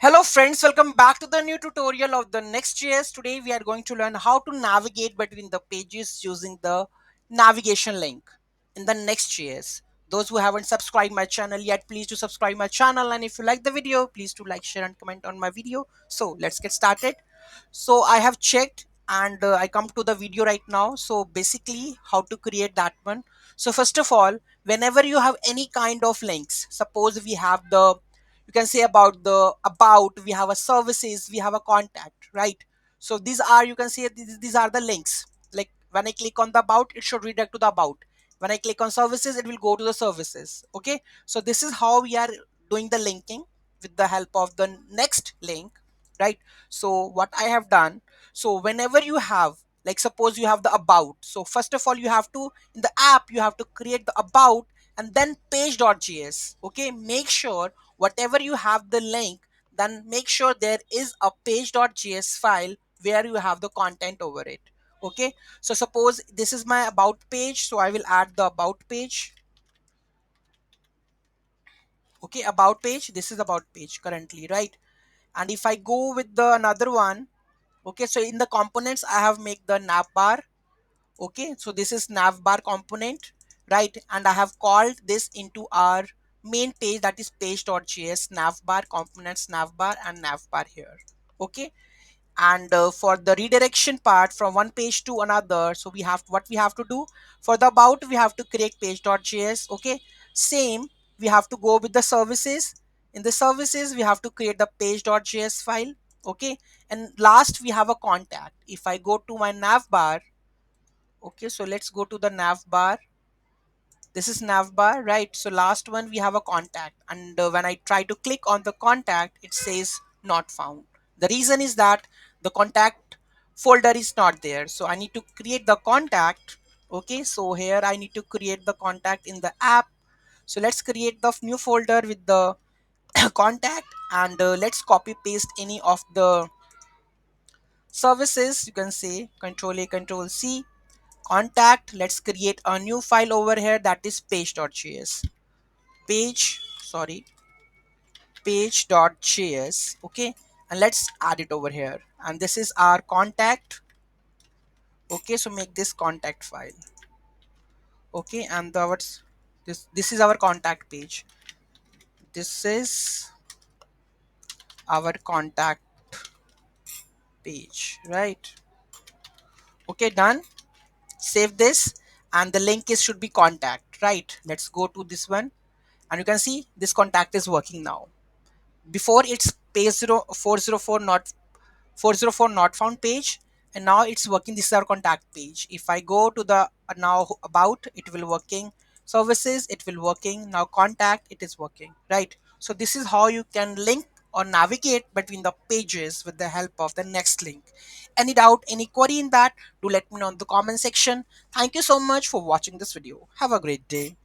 Hello friends, welcome back to the new tutorial of the Next.js. Today we are going to learn how to navigate between the pages using the navigation link in the Next.js. Those who haven't subscribed my channel yet, please do subscribe my channel, and if you like the video, please do like, share and comment on my video. So let's get started. So I have checked and I come to the video right now. So basically how to create that one. So first of all, whenever you have any kind of links, suppose we have the, you can say about the about, we have a services, we have a contact, right? So these are, you can say these are the links. Like when I click on the about, it should redirect to the about. When I click on services, it will go to the services. Okay, so this is how we are doing the linking with the help of the next link, right? So what I have done, so whenever you have, like suppose you have the about, so first of all you have to, in the app you have to create the about and then page.js. Okay, make sure whatever you have the link, then make sure there is a page.js file where you have the content over it. Okay, so suppose this is my about page, so I will add the about page. Okay, about page, this is about page currently, right? And if I go with the another one, okay, so in the components I have make the navbar. Okay, so this is navbar component, right? And I have called this into our main page, that is page.js navbar components navbar and navbar here. Okay, and for the redirection part from one page to another, so we have, what we have to do for the about, we have to create page.js. Okay, same, we have to go with the services. In the services we have to create the page.js file. Okay, and last we have a contact. If I go to my navbar, okay, so let's go to the navbar. This is navbar, right? So last one we have a contact, and when I try to click on the contact, it says not found. The reason is that the contact folder is not there, so I need to create the contact. Okay, so here I need to create the contact in the app. So let's create the new folder with the contact, and let's copy paste any of the services. You can say control A, control C, contact. Let's create a new file over here, that is page.js. Page, sorry, page.js. Okay, and let's add it over here, and this is our contact. Okay, so make this contact file. Okay, and the what's this is our contact page. This is our contact page, right? Okay, done. Save this, and the link is should be contact, right? Let's go to this one, and you can see this contact is working now. Before it's page 0404 not 404 not found page, and now it's working. This is our contact page. If I go to the now about, it will working. Services, it will working. Now contact, it is working, right? So this is how you can link or navigate between the pages with the help of the next link. Any doubt, any query in that, do let me know in the comment section. Thank you so much for watching this video. Have a great day.